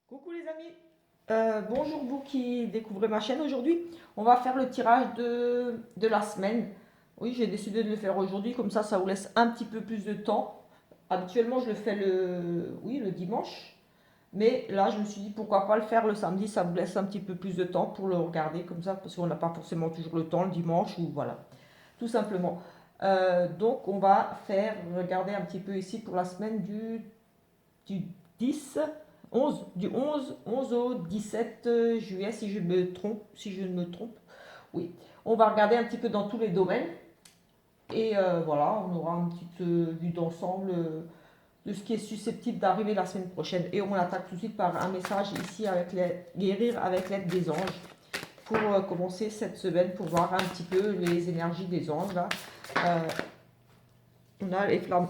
Coucou les amis. Bonjour vous qui découvrez ma chaîne aujourd'hui. On va faire le tirage de la semaine. Oui, j'ai décidé de le faire aujourd'hui, comme ça vous laisse un petit peu plus de temps. Habituellement, je le fais le dimanche. Mais là, je me suis dit pourquoi pas le faire le samedi, ça vous laisse un petit peu plus de temps pour le regarder comme ça, parce qu'on n'a pas forcément toujours le temps le dimanche ou voilà, tout simplement. Donc, on va faire regarder un petit peu ici pour la semaine du 10, 11, du 11 au 17 juillet, si je me trompe, si je ne me trompe. Oui, on va regarder un petit peu dans tous les domaines. Et voilà, on aura une petite vue d'ensemble de ce qui est susceptible d'arriver la semaine prochaine. Et on attaque tout de suite par un message ici avec les guérir avec l'aide des anges pour commencer cette semaine, pour voir un petit peu les énergies des anges. Là. Euh, on a les flammes,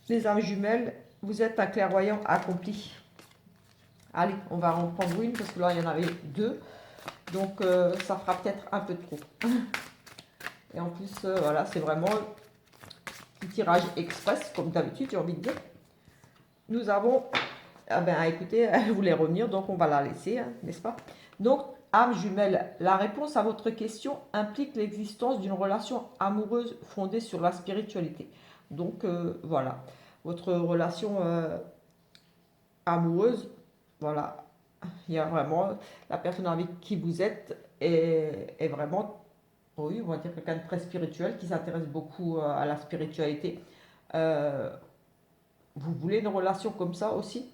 les âmes jumelles. Vous êtes un clairvoyant accompli. Allez, on va en prendre une parce que là, il y en avait deux. Donc, ça fera peut-être un peu trop. Et en plus, voilà, c'est vraiment un tirage express, comme d'habitude, j'ai envie de dire. Nous avons, ah ben, écoutez, elle voulait revenir, donc on va la laisser, hein, n'est-ce pas? Donc, âme jumelle, la réponse à votre question implique l'existence d'une relation amoureuse fondée sur la spiritualité. Donc, voilà, votre relation amoureuse, voilà, il y a vraiment la personne avec qui vous êtes est vraiment, oui, on va dire quelqu'un de très spirituel qui s'intéresse beaucoup à la spiritualité. Euh, vous voulez une relation comme ça aussi,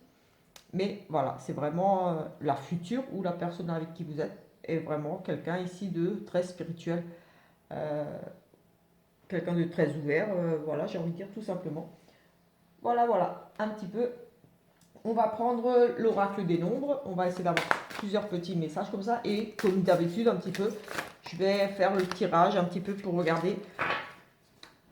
mais voilà, c'est vraiment la future ou la personne avec qui vous êtes est vraiment quelqu'un ici de très spirituel, euh, quelqu'un de très ouvert, voilà, j'ai envie de dire tout simplement. Voilà, voilà, un petit peu. On va prendre l'oracle des nombres. On va essayer d'avoir plusieurs petits messages comme ça. Et comme d'habitude, un petit peu, je vais faire le tirage un petit peu pour regarder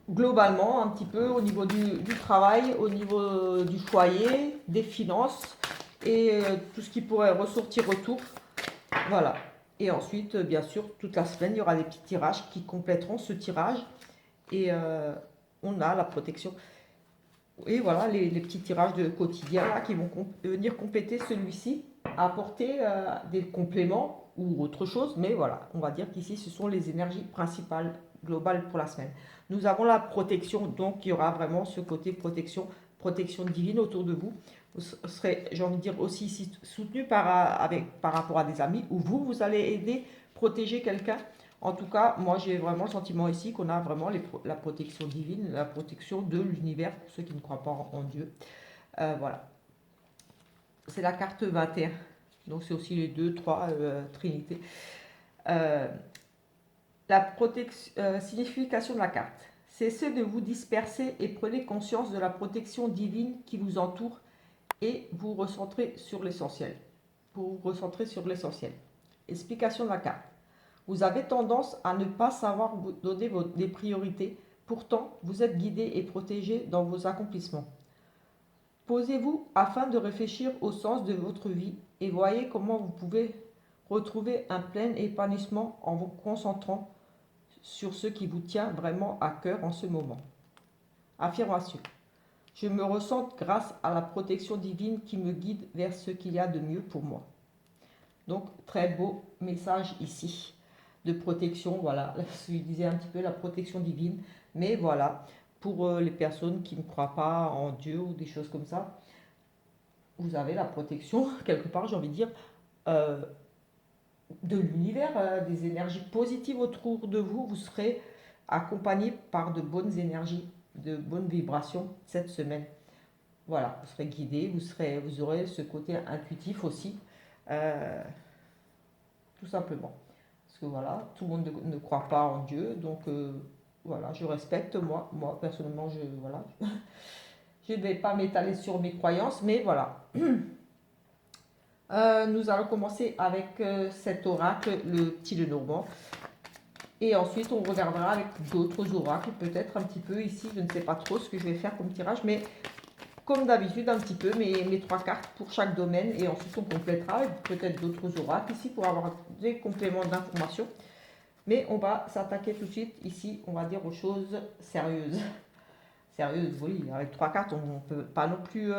globalement, un petit peu au niveau du travail, au niveau du foyer, des finances et tout ce qui pourrait ressortir autour. Voilà. Et ensuite, bien sûr, toute la semaine, il y aura des petits tirages qui compléteront ce tirage. Et on a la protection. Et voilà les petits tirages de quotidien là, qui vont venir compléter celui-ci, apporter des compléments ou autre chose, mais voilà, on va dire qu'ici ce sont les énergies principales globales pour la semaine. Nous avons la protection, donc il y aura vraiment ce côté protection, protection divine autour de vous. Vous serez, j'ai envie de dire, aussi ici soutenu par rapport à des amis, ou vous allez aider, protéger quelqu'un. En tout cas, moi j'ai vraiment le sentiment ici qu'on a vraiment la protection divine, la protection de l'univers pour ceux qui ne croient pas en Dieu. Voilà. C'est la carte 21. Donc c'est aussi les 2, 3 trinités. Euh, la signification de la carte. Cessez de vous disperser et prenez conscience de la protection divine qui vous entoure et vous recentrez sur l'essentiel. Pour vous recentrer sur l'essentiel. Explication de la carte. Vous avez tendance à ne pas savoir vous donner des priorités. Pourtant, vous êtes guidé et protégé dans vos accomplissements. Posez-vous afin de réfléchir au sens de votre vie et voyez comment vous pouvez retrouver un plein épanouissement en vous concentrant sur ce qui vous tient vraiment à cœur en ce moment. Affirmation. Je me ressens grâce à la protection divine qui me guide vers ce qu'il y a de mieux pour moi. Donc, très beau message ici de protection. Voilà, je disais un petit peu la protection divine. Mais voilà, pour les personnes qui ne croient pas en Dieu ou des choses comme ça, vous avez la protection, quelque part, j'ai envie de dire, euh, de l'univers, des énergies positives autour de vous. Vous serez accompagné par de bonnes énergies, de bonnes vibrations cette semaine. Voilà, vous serez guidé, vous aurez ce côté intuitif aussi. Euh, Tout simplement. Parce que voilà, tout le monde ne croit pas en Dieu, donc voilà, je respecte moi personnellement, voilà, je ne vais pas m'étaler sur mes croyances, mais voilà. Nous allons commencer avec cet oracle, le petit Lenormand, et ensuite on regardera avec d'autres oracles, peut-être un petit peu ici, je ne sais pas trop ce que je vais faire comme tirage, mais comme d'habitude un petit peu mes trois cartes pour chaque domaine, et ensuite on complétera avec peut-être d'autres oracles ici pour avoir des compléments d'informations. Mais on va s'attaquer tout de suite ici, on va dire aux choses sérieuses. Sérieuses, oui, avec trois cartes, on ne peut pas non plus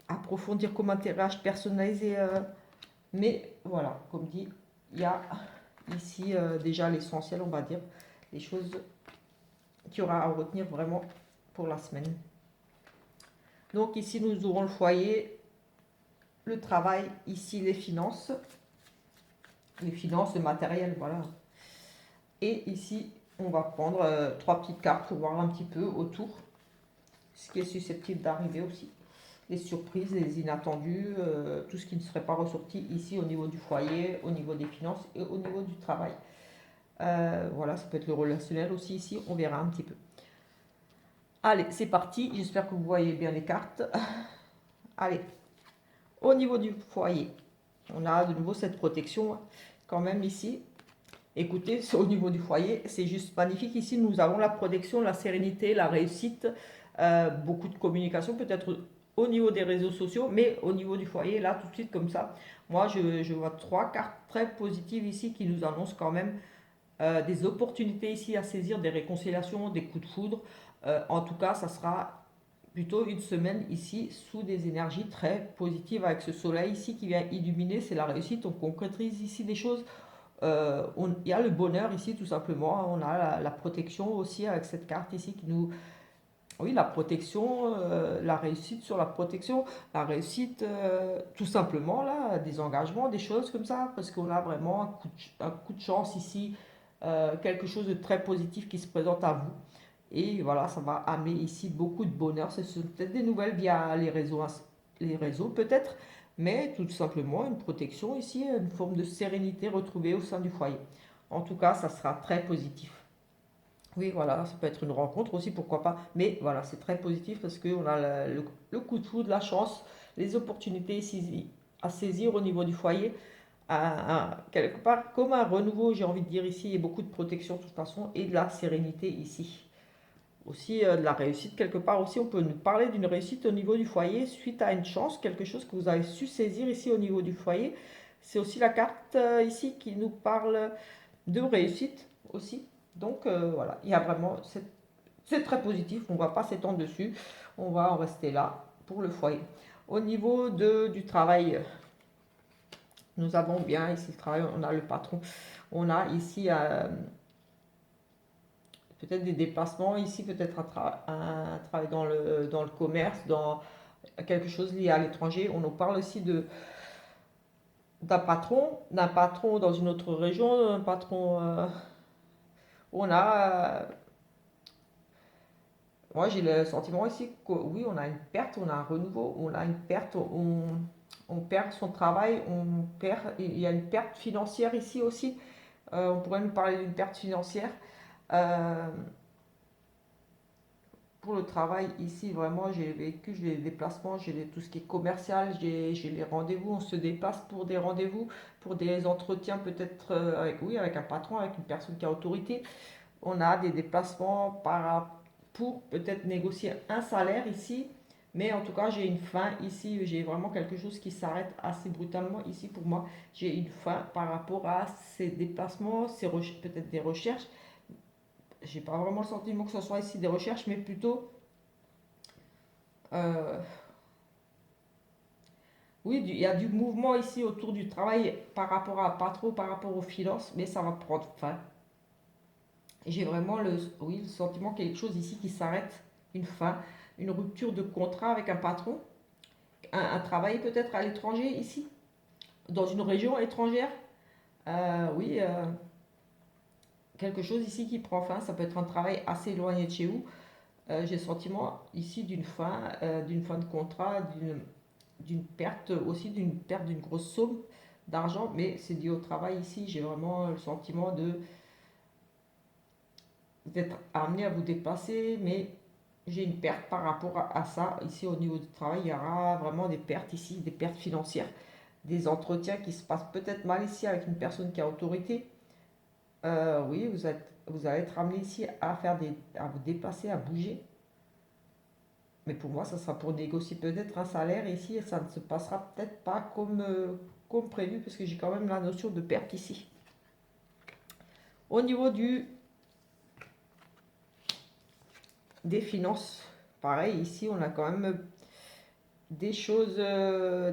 approfondir comme intérêt personnalisé. Mais voilà, comme dit, il y a ici déjà l'essentiel, on va dire, les choses qu'il y aura à retenir vraiment pour la semaine. Donc ici, nous aurons le foyer, le travail, ici les finances, le matériel, voilà. Et ici, on va prendre 3 petites cartes pour voir un petit peu autour ce qui est susceptible d'arriver aussi. Les surprises, les inattendus, tout ce qui ne serait pas ressorti ici au niveau du foyer, au niveau des finances et au niveau du travail. Voilà, ça peut être le relationnel aussi ici, on verra un petit peu. Allez, c'est parti, j'espère que vous voyez bien les cartes. Allez, au niveau du foyer, on a de nouveau cette protection quand même ici. Écoutez, au niveau du foyer, c'est juste magnifique. Ici, nous avons la protection, la sérénité, la réussite, beaucoup de communication, peut-être au niveau des réseaux sociaux, mais au niveau du foyer, là, tout de suite, comme ça, moi, je vois 3 cartes très positives ici qui nous annoncent quand même des opportunités ici à saisir, des réconciliations, des coups de foudre. En tout cas, ça sera plutôt une semaine ici sous des énergies très positives avec ce soleil ici qui vient illuminer, c'est la réussite, on concrétise ici des choses. Il y a le bonheur ici tout simplement, on a la protection aussi avec cette carte ici qui nous... Oui, la protection, la réussite sur la protection, la réussite tout simplement là, des engagements, des choses comme ça, parce qu'on a vraiment un coup de chance ici, quelque chose de très positif qui se présente à vous. Et voilà, ça va amener ici beaucoup de bonheur. Ce sont peut-être des nouvelles via les réseaux peut-être, mais tout simplement une protection ici, une forme de sérénité retrouvée au sein du foyer. En tout cas, ça sera très positif. Oui, voilà, ça peut être une rencontre aussi, pourquoi pas. Mais voilà, c'est très positif parce qu'on a le coup de foudre, la chance, les opportunités ici à saisir au niveau du foyer. Quelque part, comme un renouveau, j'ai envie de dire ici, et beaucoup de protection de toute façon, et de la sérénité ici. Aussi de la réussite, quelque part aussi, on peut nous parler d'une réussite au niveau du foyer suite à une chance, quelque chose que vous avez su saisir ici au niveau du foyer. C'est aussi la carte ici qui nous parle de réussite aussi. Donc voilà, il y a vraiment, c'est très positif, on ne va pas s'étendre dessus, on va en rester là pour le foyer. Au niveau du travail, nous avons bien ici le travail, on a le patron, on a ici peut-être des déplacements, ici peut-être un travail dans le commerce, dans quelque chose lié à l'étranger. On nous parle aussi d'un patron dans une autre région, un patron, on a moi, j'ai le sentiment ici que oui, on a une perte, on a un renouveau, on a une perte, on perd son travail, on perd, il y a une perte financière ici aussi. On pourrait nous parler d'une perte financière. Euh, pour le travail, ici, vraiment, j'ai vécu, j'ai les déplacements, tout ce qui est commercial, j'ai les rendez-vous, on se déplace pour des rendez-vous, pour des entretiens peut-être avec, oui, avec un patron, avec une personne qui a autorité. On a des déplacements pour peut-être négocier un salaire ici, mais en tout cas j'ai une fin ici, j'ai vraiment quelque chose qui s'arrête assez brutalement ici pour moi. J'ai une fin par rapport à ces déplacements, peut-être des recherches. J'ai pas vraiment le sentiment que ce soit ici des recherches, mais plutôt euh, oui, il y a du mouvement ici autour du travail par rapport à pas trop par rapport aux finances, mais ça va prendre fin. J'ai vraiment oui, le sentiment qu'il y a quelque chose ici qui s'arrête, une fin, une rupture de contrat avec un patron, un travail peut-être à l'étranger ici, dans une région étrangère. Oui, quelque chose ici qui prend fin, ça peut être un travail assez éloigné de chez vous. J'ai le sentiment ici d'une fin de contrat, d'une perte aussi, d'une perte d'une grosse somme d'argent, mais c'est dû au travail ici. J'ai vraiment le sentiment d'être amené à vous déplacer, mais j'ai une perte par rapport à ça. Ici, au niveau du travail, il y aura vraiment des pertes ici, des pertes financières, des entretiens qui se passent peut-être mal ici avec une personne qui a autorité. Oui, vous allez être amené ici à vous déplacer, à bouger. Mais pour moi, ça sera pour négocier peut-être un salaire ici, et ça ne se passera peut-être pas comme prévu, parce que j'ai quand même la notion de perte ici. Au niveau des finances, pareil, ici, on a quand même des choses,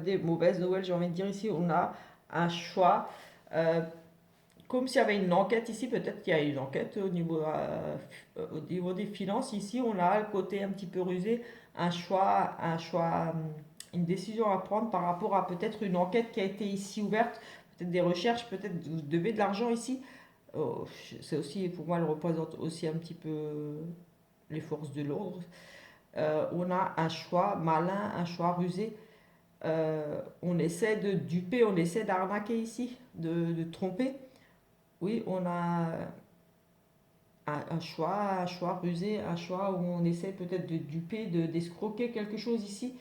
des mauvaises nouvelles, j'ai envie de dire ici. On a un choix. euh, Comme s'il y avait une enquête ici, peut-être qu'il y a une enquête au niveau des finances. Ici, on a le côté un petit peu rusé, une décision à prendre par rapport à peut-être une enquête qui a été ici ouverte, peut-être des recherches, peut-être vous devez de l'argent ici. Oh, c'est aussi, pour moi, elle représente aussi un petit peu les forces de l'ordre. On a un choix malin, un choix rusé. On essaie de duper, on essaie d'arnaquer ici, de tromper. Oui, on a un choix rusé, un choix où on essaie peut-être de duper, d'escroquer quelque chose ici.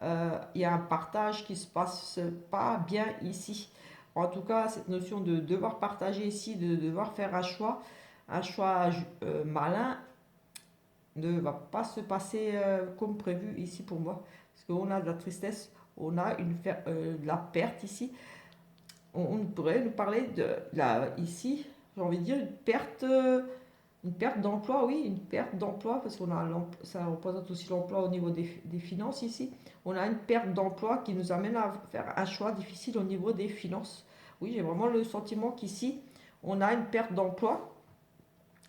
Il y a un partage qui se passe pas bien ici. En tout cas, cette notion de devoir partager ici, de devoir faire un choix malin, ne va pas se passer comme prévu ici pour moi. Parce qu'on a de la tristesse, on a de la perte ici. On pourrait nous parler ici, j'ai envie de dire, une perte d'emploi, oui, une perte d'emploi, parce ça représente aussi l'emploi au niveau des finances ici. On a une perte d'emploi qui nous amène à faire un choix difficile au niveau des finances. Oui, j'ai vraiment le sentiment qu'ici, on a une perte d'emploi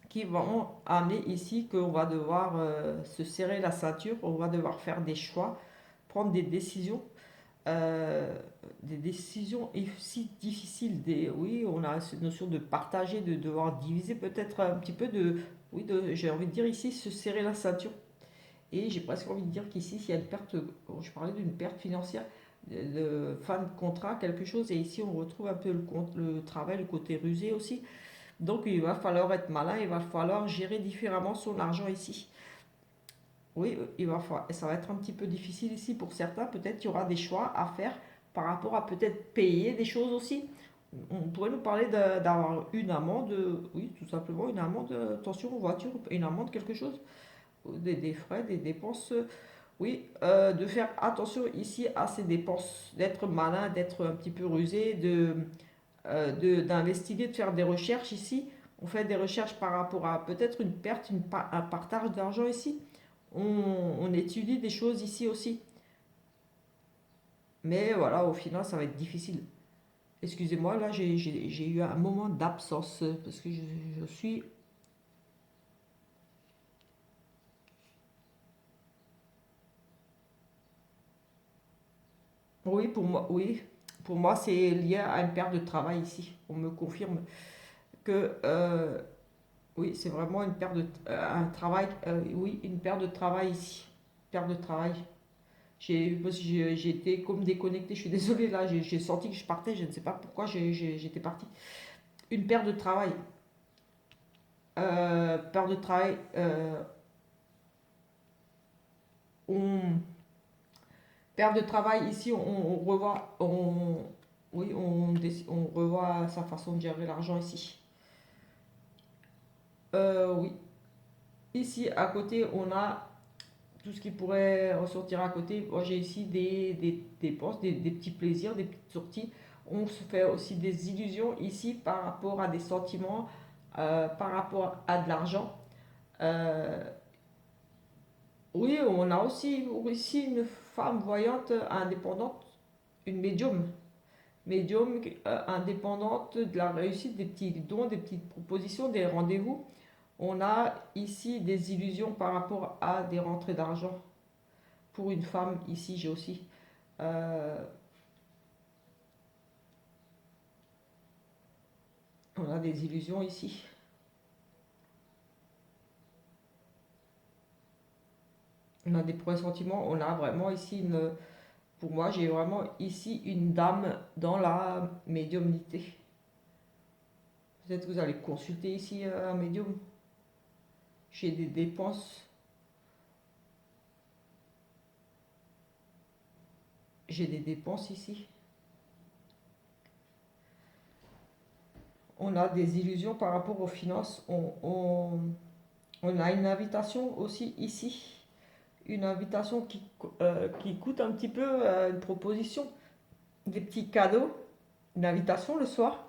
qui va amener ici qu'on va devoir se serrer la ceinture, on va devoir faire des choix, prendre euh, des décisions aussi difficiles. Oui, on a cette notion de partager, de devoir diviser peut-être un petit peu oui, j'ai envie de dire ici, se serrer la ceinture. Et j'ai presque envie de dire qu'ici, s'il y a une perte, je parlais d'une perte financière, fin de contrat, quelque chose, et ici on retrouve un peu le travail, le côté rusé aussi. Donc il va falloir être malin, il va falloir gérer différemment son argent ici. Oui, ça va être un petit peu difficile ici pour certains. Peut-être qu'il y aura des choix à faire par rapport à peut-être payer des choses aussi. On pourrait nous parler d'avoir une amende, oui, tout simplement une amende, attention aux voitures, une amende, quelque chose, des frais, des dépenses. Oui, de faire attention ici à ces dépenses, d'être malin, d'être un petit peu rusé, d'investiguer, de faire des recherches ici. On fait des recherches par rapport à peut-être une perte, un partage d'argent ici. On étudie des choses ici aussi. Mais voilà, au final, ça va être difficile. Excusez-moi, là, j'ai eu un moment d'absence parce que je suis... Oui, oui, pour moi, c'est lié à une perte de travail ici. On me confirme que oui, c'est vraiment une perte un travail, oui, une perte de travail ici. Perte de travail. J'ai été comme déconnecté, je suis désolée là, j'ai senti que je partais, je ne sais pas pourquoi j'étais partie. Une perte de travail. Perte de travail, on, perte de travail ici, on revoit, oui, on revoit sa façon de gérer l'argent ici. Oui, ici à côté, on a tout ce qui pourrait ressortir à côté. Moi, j'ai ici des dépenses, des petits plaisirs, des petites sorties. On se fait aussi des illusions ici par rapport à des sentiments, par rapport à de l'argent. Euh, oui, on a aussi ici une femme voyante indépendante, une médium. Médium indépendante de la réussite des petits dons, des petites propositions, des rendez-vous. On a ici des illusions par rapport à des rentrées d'argent. Pour une femme, ici, j'ai aussi. euh, on a des illusions ici. On a des pressentiments. On a vraiment ici pour moi, j'ai vraiment ici une dame dans la médiumnité. Peut-être que vous allez consulter ici un médium. J'ai des dépenses. J'ai des dépenses ici. On a des illusions par rapport aux finances. On a une invitation aussi ici. Une invitation qui coûte un petit peu une proposition. Des petits cadeaux, une invitation le soir,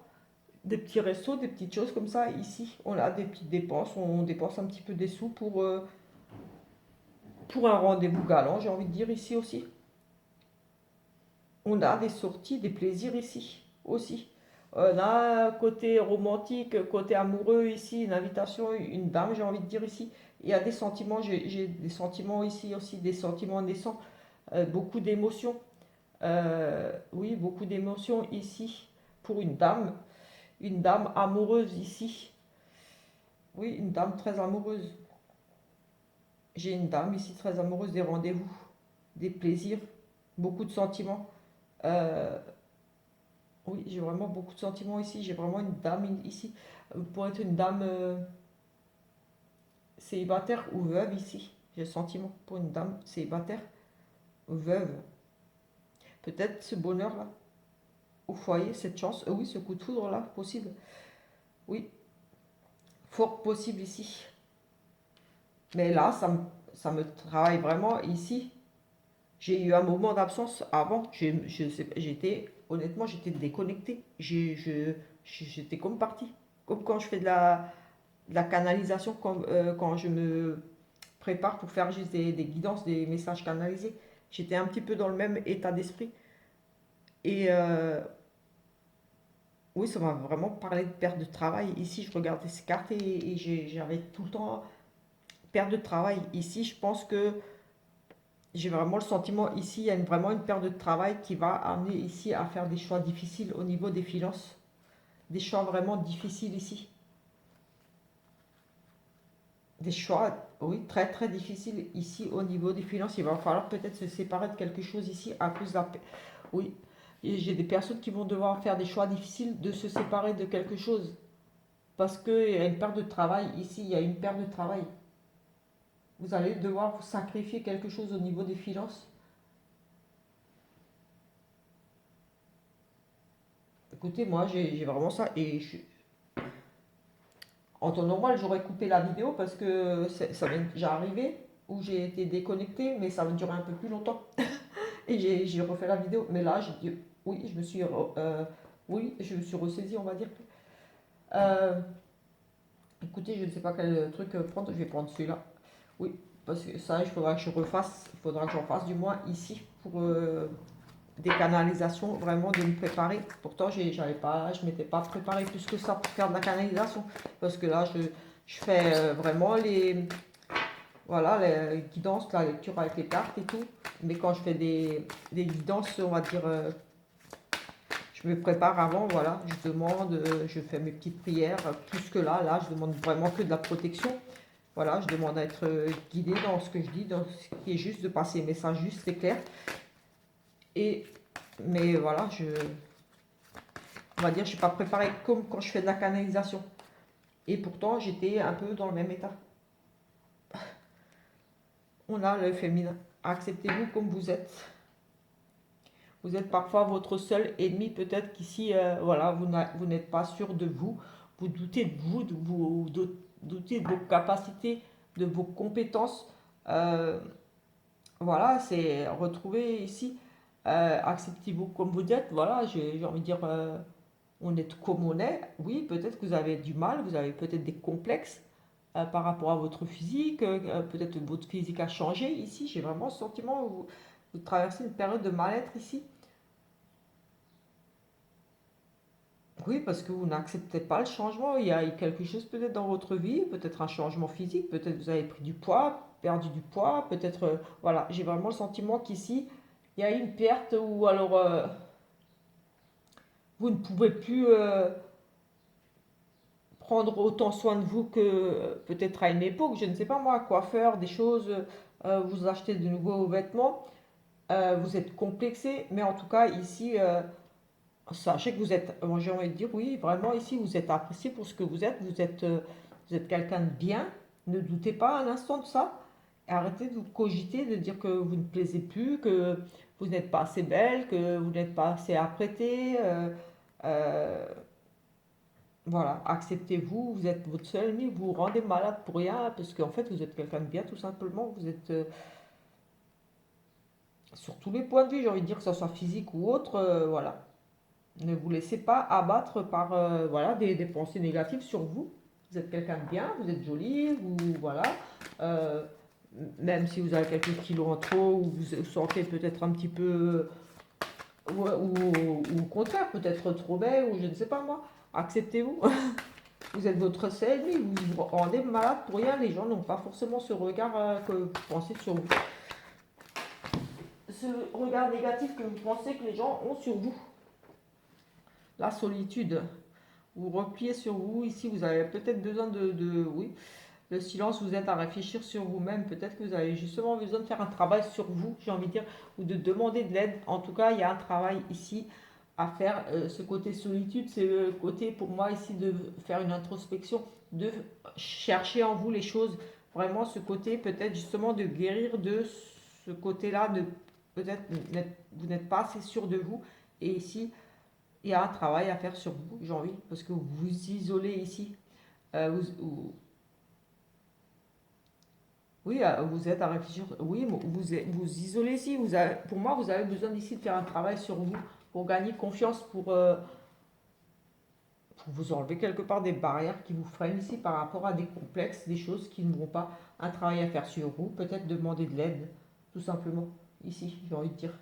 des petits restos, des petites choses comme ça. Ici, on a des petites dépenses. On dépense un petit peu des sous pour un rendez-vous galant, j'ai envie de dire ici aussi. on a des sorties, des plaisirs ici aussi. On a côté romantique, côté amoureux ici, une invitation, une dame, j'ai envie de dire ici. Il y a des sentiments, j'ai des sentiments ici aussi, des sentiments naissants, beaucoup d'émotions. Oui, beaucoup d'émotions ici pour une dame amoureuse ici. Oui, une dame très amoureuse. J'ai une dame ici très amoureuse, des rendez-vous, des plaisirs, beaucoup de sentiments. Euh, oui, j'ai vraiment beaucoup de sentiments ici. J'ai vraiment une dame ici. Pour être une dame célibataire ou veuve ici. J'ai le sentiment pour une dame célibataire ou veuve. Peut-être ce bonheur-là, au foyer, cette chance, oui, ce coup de foudre-là, possible. Oui, fort possible ici. Mais là, ça me travaille vraiment ici. J'ai eu un moment d'absence avant. J'étais, honnêtement, j'étais déconnectée. J'étais comme partie. Comme quand je fais de la canalisation, quand je me prépare pour faire juste des guidances, des messages canalisés. J'étais un petit peu dans le même état d'esprit. Et oui, ça m'a vraiment parlé de perte de travail. Ici, je regardais ces cartes et j'avais tout le temps perte de travail. Ici, je pense que j'ai vraiment le sentiment, ici, il y a vraiment une perte de travail qui va amener ici à faire des choix difficiles au niveau des finances. Des choix vraiment difficiles ici. Des choix, oui, très très difficiles ici au niveau des finances. Il va falloir peut-être se séparer de quelque chose ici à cause de la... Oui, et j'ai des personnes qui vont devoir faire des choix difficiles de se séparer de quelque chose. Parce qu'il y a une perte de travail. Ici, il y a une perte de travail. Vous allez devoir vous sacrifier quelque chose au niveau des finances. Écoutez, moi, j'ai vraiment ça. Et en temps normal, j'aurais coupé la vidéo parce que ça m'est déjà arrivé où j'ai été déconnectée, mais ça va durer un peu plus longtemps. Et j'ai refait la vidéo. Mais là, j'ai dit, oui, oui, je me suis ressaisie, on va dire. Euh, Écoutez, je ne sais pas quel truc prendre. Je vais prendre celui-là. Oui, parce que ça, il faudra que je refasse. Il faudra que j'en fasse du moins ici pour des canalisations, vraiment de me préparer. Pourtant, je m'étais pas préparé plus que ça pour faire de la canalisation. Parce que là, je fais vraiment voilà, les guidances, la lecture avec les cartes et tout. Mais quand je fais des guidances, on va dire, je me prépare avant, voilà, je demande, je fais mes petites prières. Plus que là, je demande vraiment que de la protection. Voilà, je demande à être guidée dans ce que je dis, dans ce qui est juste, de passer les messages juste et clair. Et, mais voilà, on va dire, je ne suis pas préparée comme quand je fais de la canalisation. Et pourtant, j'étais un peu dans le même état. On a le féminin. Acceptez-vous comme vous êtes. Vous êtes parfois votre seul ennemi. Peut-être qu'ici, voilà, vous n'êtes pas sûr de vous. Vous doutez de vous, doutez de vos capacités, de vos compétences. Euh, voilà, c'est retrouver ici. Acceptez-vous comme vous êtes. Voilà, j'ai envie de dire, on est comme on est. Oui, peut-être que vous avez du mal, vous avez peut-être des complexes par rapport à votre physique. Peut-être que votre physique a changé ici. J'ai vraiment le sentiment que vous traversez une période de mal-être ici. Oui, parce que vous n'acceptez pas le changement. Il y a quelque chose peut-être dans votre vie, peut-être un changement physique, peut-être vous avez pris du poids, perdu du poids, peut-être... voilà, j'ai vraiment le sentiment qu'ici, il y a une perte ou alors vous ne pouvez plus prendre autant soin de vous que peut-être à une époque, je ne sais pas moi, coiffeur, des choses, vous achetez de nouveaux vêtements, vous êtes complexé, mais en tout cas ici... sachez que vous êtes, moi j'ai envie de dire, oui, vraiment ici, vous êtes apprécié pour ce que vous êtes quelqu'un de bien. Ne doutez pas un instant de ça. Arrêtez de vous cogiter, de dire que vous ne plaisez plus, que vous n'êtes pas assez belle, que vous n'êtes pas assez apprêtée. Euh, voilà, acceptez-vous, vous êtes votre seul ennemi, vous vous rendez malade pour rien, parce qu'en fait, vous êtes quelqu'un de bien, tout simplement. Vous êtes sur tous les points de vue, j'ai envie de dire, que ce soit physique ou autre, voilà. Ne vous laissez pas abattre par voilà, des pensées négatives sur vous. Vous êtes quelqu'un de bien, vous êtes jolie, vous voilà. Euh, Même si vous avez quelques kilos en trop ou vous vous sentez peut-être un petit peu ou au contraire, peut-être trop belle, ou je ne sais pas moi. Acceptez-vous. Vous êtes votre seul ennemi, vous vous rendez malade pour rien. Les gens n'ont pas forcément ce regard que vous pensez sur vous. Ce regard négatif que vous pensez que les gens ont sur vous. La solitude. Vous repliez sur vous. Ici, vous avez peut-être besoin oui, le silence, vous êtes à réfléchir sur vous-même. Peut-être que vous avez justement besoin de faire un travail sur vous, j'ai envie de dire, ou de demander de l'aide. En tout cas, il y a un travail ici à faire. Ce côté solitude, c'est le côté pour moi ici de faire une introspection, de chercher en vous les choses. Vraiment ce côté peut-être justement de guérir de ce côté-là, de peut-être vous n'êtes pas assez sûr de vous. Et ici, il y a un travail à faire sur vous, j'ai envie, parce que vous vous isolez ici. Oui, vous êtes à réfléchir. Oui, vous isolez ici. Pour moi, vous avez besoin d'ici de faire un travail sur vous pour gagner confiance, pour vous enlever quelque part des barrières qui vous freinent ici par rapport à des complexes, des choses qui ne vont pas. Un travail à faire sur vous, peut-être demander de l'aide, tout simplement. Ici, j'ai envie de dire.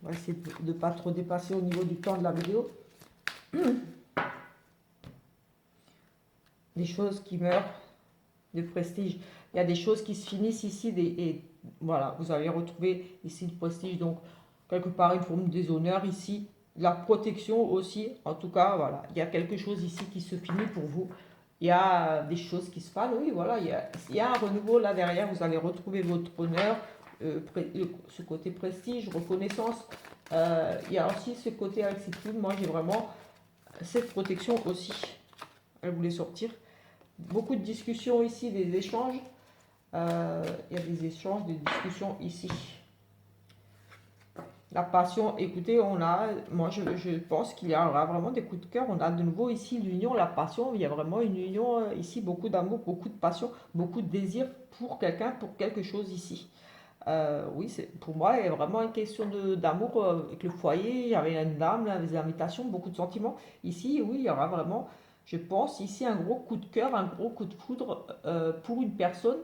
On va essayer de ne pas trop dépasser au niveau du temps de la vidéo. Des choses qui meurent de prestige. Il y a des choses qui se finissent ici et voilà, vous allez retrouver ici le prestige, donc quelque part une forme de déshonneur ici, la protection aussi, en tout cas, voilà, il y a quelque chose ici qui se finit pour vous. Il y a des choses qui se passent, oui, voilà, il y a un renouveau là derrière, vous allez retrouver votre honneur, ce côté prestige, reconnaissance. Il y a aussi ce côté accessible, moi j'ai vraiment cette protection aussi, elle voulait sortir. Beaucoup de discussions ici, des échanges. Il y a des échanges, des discussions ici. La passion, écoutez, moi je pense qu'il y aura vraiment des coups de cœur. On a de nouveau ici l'union, la passion. Il y a vraiment une union ici, beaucoup d'amour, beaucoup de passion, beaucoup de désir pour quelqu'un, pour quelque chose ici. Oui, pour moi, il y a vraiment une question d'amour avec le foyer. Il y avait une dame, là, des invitations, beaucoup de sentiments. Ici, oui, il y aura vraiment, je pense, ici un gros coup de cœur, un gros coup de foudre pour une personne.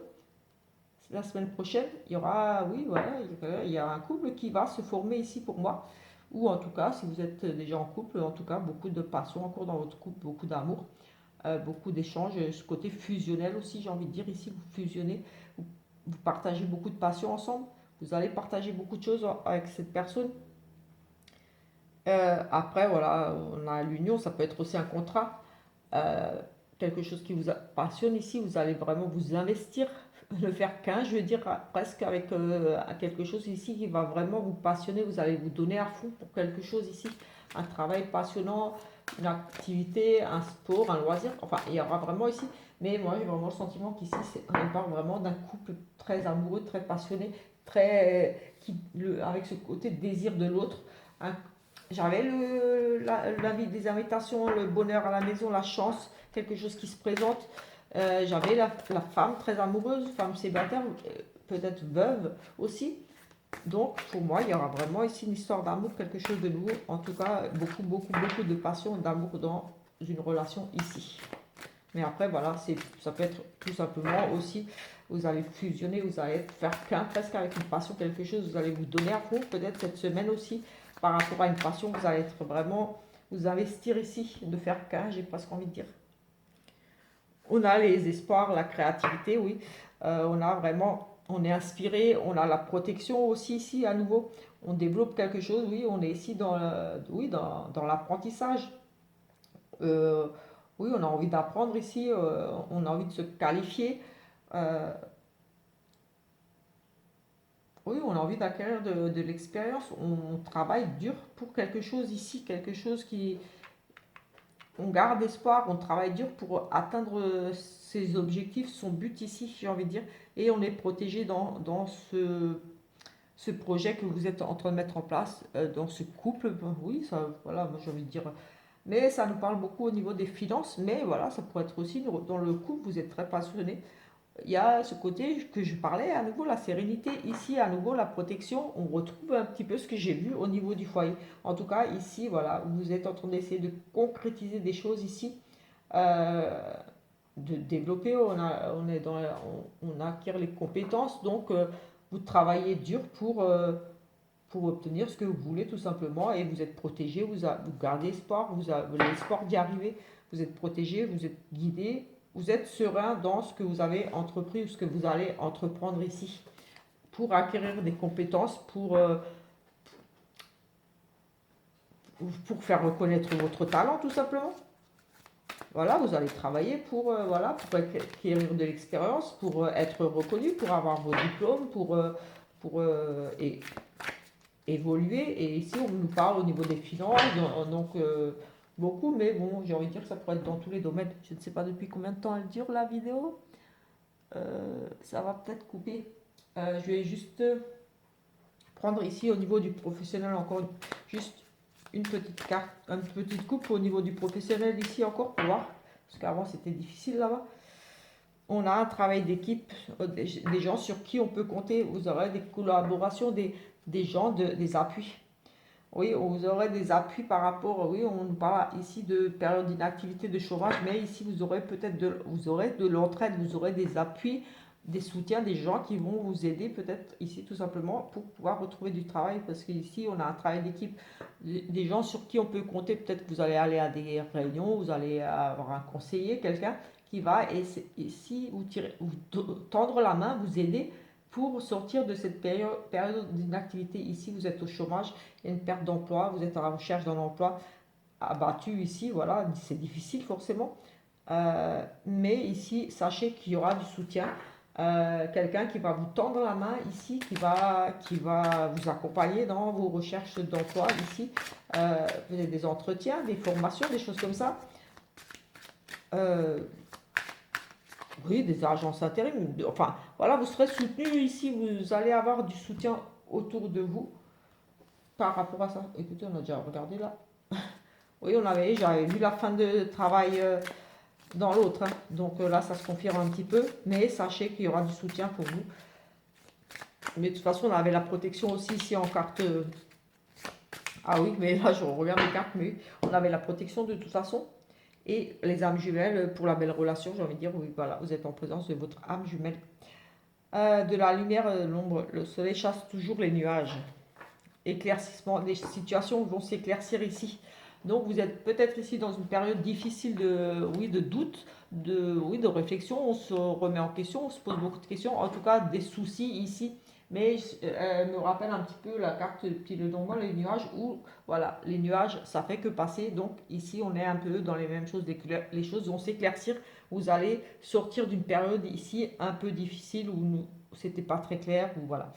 La semaine prochaine, il y aura, oui, voilà, il y a un couple qui va se former ici pour moi. Ou en tout cas, si vous êtes déjà en couple, en tout cas, beaucoup de passion encore dans votre couple, beaucoup d'amour, beaucoup d'échanges. Ce côté fusionnel aussi, j'ai envie de dire, ici, vous fusionnez, vous partagez beaucoup de passion ensemble. Vous allez partager beaucoup de choses avec cette personne. Après, voilà, on a l'union, ça peut être aussi un contrat. Euh, Quelque chose qui vous passionne ici, vous allez vraiment vous investir, le faire qu'un, je veux dire, presque avec quelque chose ici qui va vraiment vous passionner, vous allez vous donner à fond pour quelque chose ici, un travail passionnant, une activité, un sport, un loisir, enfin, il y aura vraiment ici, mais moi j'ai vraiment le sentiment qu'ici, on parle vraiment d'un couple très amoureux, très passionné, avec ce côté de désir de l'autre, un j'avais des invitations, le bonheur à la maison, la chance, quelque chose qui se présente. J'avais la femme très amoureuse, femme célibataire, peut-être veuve aussi. Donc pour moi, il y aura vraiment ici une histoire d'amour, quelque chose de nouveau. En tout cas, beaucoup, beaucoup, beaucoup de passion, d'amour dans une relation ici. Mais après, voilà, ça peut être tout simplement aussi, vous allez fusionner, vous allez faire qu'un presque avec une passion, quelque chose, vous allez vous donner à fond, peut-être cette semaine aussi, par rapport à une passion, vous allez être vraiment, vous investir ici, de faire qu'un, j'ai presque envie de dire. On a les espoirs, la créativité, oui. On a vraiment, on est inspiré, on a la protection aussi ici, à nouveau. On développe quelque chose, oui, on est ici oui, dans l'apprentissage. Euh, oui, on a envie d'apprendre ici, on a envie de se qualifier. Euh, oui, on a envie d'acquérir de l'expérience. On travaille dur pour quelque chose ici, quelque chose qui... On garde espoir, on travaille dur pour atteindre ses objectifs, son but ici, j'ai envie de dire. Et on est protégé dans ce projet que vous êtes en train de mettre en place, dans ce couple. Oui, ça, voilà, moi j'ai envie de dire. Mais ça nous parle beaucoup au niveau des finances, mais voilà, ça pourrait être aussi dans le couple, vous êtes très passionné. Il y a ce côté que je parlais, à nouveau la sérénité, ici à nouveau la protection, on retrouve un petit peu ce que j'ai vu au niveau du foyer. En tout cas, ici, voilà, vous êtes en train d'essayer de concrétiser des choses ici, euh, de développer, on acquiert les compétences, donc vous travaillez dur pour pour obtenir ce que vous voulez tout simplement, et vous êtes protégé, vous gardez espoir, vous avez l'espoir d'y arriver, vous êtes protégé, vous êtes guidé, vous êtes serein dans ce que vous avez entrepris ou ce que vous allez entreprendre ici, pour acquérir des compétences, pour faire reconnaître votre talent tout simplement. Voilà, vous allez travailler voilà, pour acquérir de l'expérience, pour être reconnu, pour avoir vos diplômes, et évoluer. Et ici, on nous parle au niveau des finances, donc beaucoup, mais bon, j'ai envie de dire que ça pourrait être dans tous les domaines. Je ne sais pas depuis combien de temps elle dure la vidéo. Ça va peut-être couper. Je vais juste prendre ici au niveau du professionnel encore juste une petite carte, une petite coupe au niveau du professionnel ici encore pour voir, parce qu'avant c'était difficile là-bas. On a un travail d'équipe, des gens sur qui on peut compter, vous aurez des collaborations, des gens, des appuis. Oui, vous aurez des appuis par rapport, oui, on nous parle ici de période d'inactivité, de chômage, mais ici vous aurez peut-être vous aurez de l'entraide, vous aurez des appuis, des soutiens, des gens qui vont vous aider peut-être ici tout simplement pour pouvoir retrouver du travail, parce qu'ici on a un travail d'équipe, des gens sur qui on peut compter. Peut-être que vous allez aller à des réunions, vous allez avoir un conseiller, quelqu'un qui va ici vous tendre la main, vous aider pour sortir de cette période d'inactivité. Ici vous êtes au chômage, il y a une perte d'emploi, vous êtes à la recherche d'un emploi, abattu ici, voilà, c'est difficile forcément. Mais ici, sachez qu'il y aura du soutien, quelqu'un qui va vous tendre la main ici, qui va vous accompagner dans vos recherches d'emploi ici. Vous avez des entretiens, des formations, des choses comme ça. Oui, des agences intérim. Enfin, voilà, vous serez soutenu ici, vous allez avoir du soutien autour de vous par rapport à ça. Écoutez, on a déjà regardé là. Oui, j'avais vu la fin de travail dans l'autre. Hein. Donc là, ça se confirme un petit peu. Mais sachez qu'il y aura du soutien pour vous. Mais de toute façon, on avait la protection aussi ici en carte. Ah oui, mais là, je regarde les cartes. Mais on avait la protection de toute façon. Et les âmes jumelles pour la belle relation, j'ai envie de dire, oui, voilà, vous êtes en présence de votre âme jumelle. De la lumière, l'ombre, le soleil chasse toujours les nuages. Éclaircissement, des situations vont s'éclaircir ici. Donc vous êtes peut-être ici dans une période difficile de doute, de réflexion, on se remet en question, on se pose beaucoup de questions, en tout cas des soucis ici. Mais elle me rappelle un petit peu la carte petit le don, les nuages, où voilà, les nuages, ça fait que passer. Donc ici, on est un peu dans les mêmes choses, les choses vont s'éclaircir. Vous allez sortir d'une période ici un peu difficile où c'était pas très clair, ou voilà.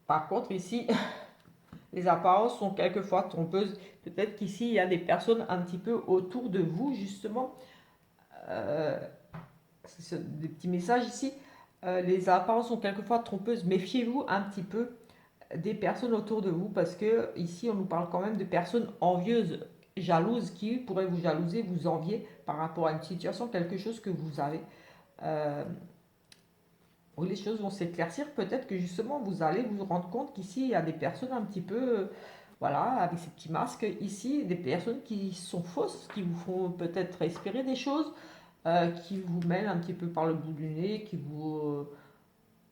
Par contre, ici, les apparences sont quelquefois trompeuses. Peut-être qu'ici, il y a des personnes un petit peu autour de vous, justement. Des petits messages ici. Les apparences sont quelquefois trompeuses. Méfiez-vous un petit peu des personnes autour de vous, parce que ici, on nous parle quand même de personnes envieuses, jalouses, qui pourraient vous jalouser, vous envier par rapport à une situation, quelque chose que vous avez. Où les choses vont s'éclaircir, peut-être que justement vous allez vous rendre compte qu'ici il y a des personnes un petit peu, voilà, avec ces petits masques ici, des personnes qui sont fausses, qui vous font peut-être espérer des choses, qui vous mènent un petit peu par le bout du nez,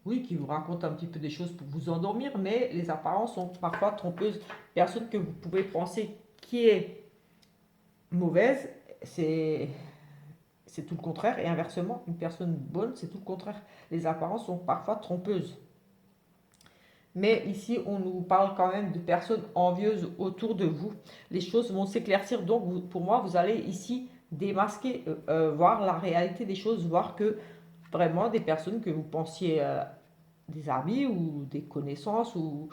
oui, qui vous racontent un petit peu des choses pour vous endormir, mais les apparences sont parfois trompeuses. Personne que vous pouvez penser qui est mauvaise, c'est tout le contraire, et inversement, une personne bonne, c'est tout le contraire. Les apparences sont parfois trompeuses. Mais ici, on nous parle quand même de personnes envieuses autour de vous. Les choses vont s'éclaircir, donc pour moi, vous allez ici démasquer, voir la réalité des choses, voir que vraiment des personnes que vous pensiez des amis ou des connaissances ou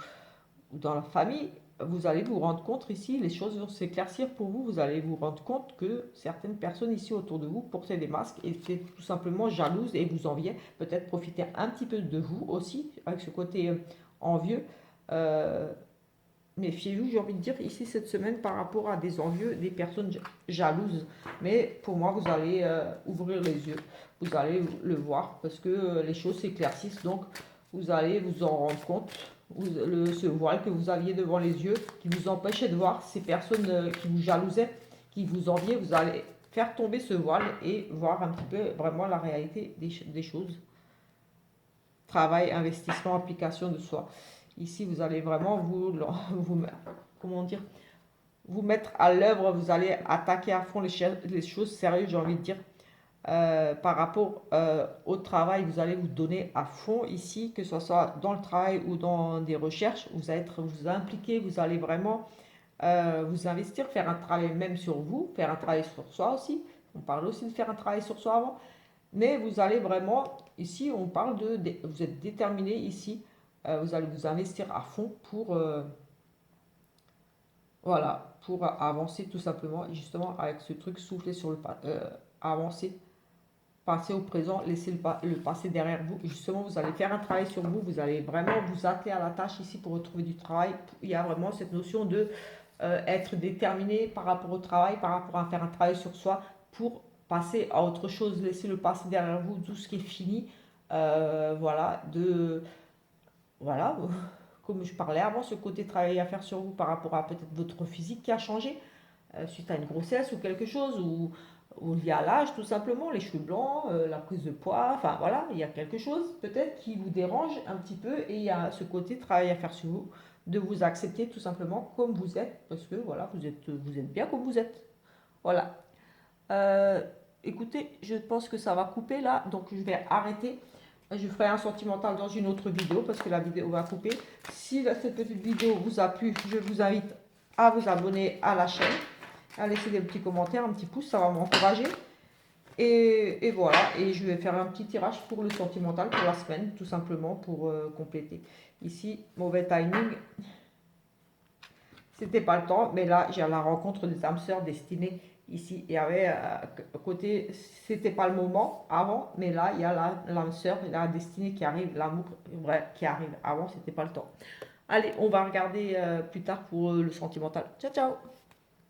dans la famille, vous allez vous rendre compte ici, les choses vont s'éclaircir pour vous, vous allez vous rendre compte que certaines personnes ici autour de vous portaient des masques et étaient tout simplement jalouses et vous enviaient, peut-être profiter un petit peu de vous aussi, avec ce côté envieux. Méfiez-vous, j'ai envie de dire, ici cette semaine par rapport à des envieux, des personnes jalouses. Mais pour moi, vous allez ouvrir les yeux, vous allez le voir parce que les choses s'éclaircissent, donc vous allez vous en rendre compte. Ce voile que vous aviez devant les yeux, qui vous empêchait de voir ces personnes qui vous jalousaient, qui vous enviaient, vous allez faire tomber ce voile et voir un petit peu vraiment la réalité des choses. Travail, investissement, application de soi. Ici, vous allez vraiment comment dire, vous mettre à l'œuvre, vous allez attaquer à fond les choses sérieuses, j'ai envie de dire. Par rapport au travail, vous allez vous donner à fond ici, que ce soit dans le travail ou dans des recherches, vous allez vous impliquer, vous allez vraiment vous investir, faire un travail même sur vous, faire un travail sur soi aussi. On parle aussi de faire un travail sur soi avant, mais vous allez vraiment, ici on parle vous êtes déterminé ici, vous allez vous investir à fond pour, voilà, pour avancer tout simplement, et justement avec ce truc souffler sur le pas, avancer. Passez au présent, laissez le passé derrière vous. Et justement, vous allez faire un travail sur vous. Vous allez vraiment vous atteler à la tâche ici pour retrouver du travail. Il y a vraiment cette notion de être déterminé par rapport au travail, par rapport à faire un travail sur soi pour passer à autre chose, laisser le passé derrière vous, tout ce qui est fini. Voilà, voilà, comme je parlais avant, ce côté travail à faire sur vous par rapport à peut-être votre physique qui a changé suite à une grossesse ou quelque chose, ou lié à l'âge tout simplement, les cheveux blancs, la prise de poids, enfin voilà, il y a quelque chose peut-être qui vous dérange un petit peu et il y a ce côté travail à faire sur vous, de vous accepter tout simplement comme vous êtes, parce que voilà, vous êtes bien comme vous êtes. Voilà. Euh, Écoutez, je pense que ça va couper là, donc je vais arrêter. Je ferai un sentimental dans une autre vidéo parce que la vidéo va couper. Si cette petite vidéo vous a plu, je vous invite à vous abonner à la chaîne, à laisser des petits commentaires, un petit pouce, ça va m'encourager. Et voilà, et je vais faire un petit tirage pour le sentimental pour la semaine, tout simplement pour compléter. Ici, mauvais timing, c'était pas le temps, mais là j'ai la rencontre des âmes sœurs destinées ici. Il y avait à côté, c'était pas le moment avant, mais là il y a l'âme sœur et la destinée qui arrive, l'amour vrai qui arrive. Avant, c'était pas le temps. Allez, on va regarder plus tard pour le sentimental. Ciao, ciao!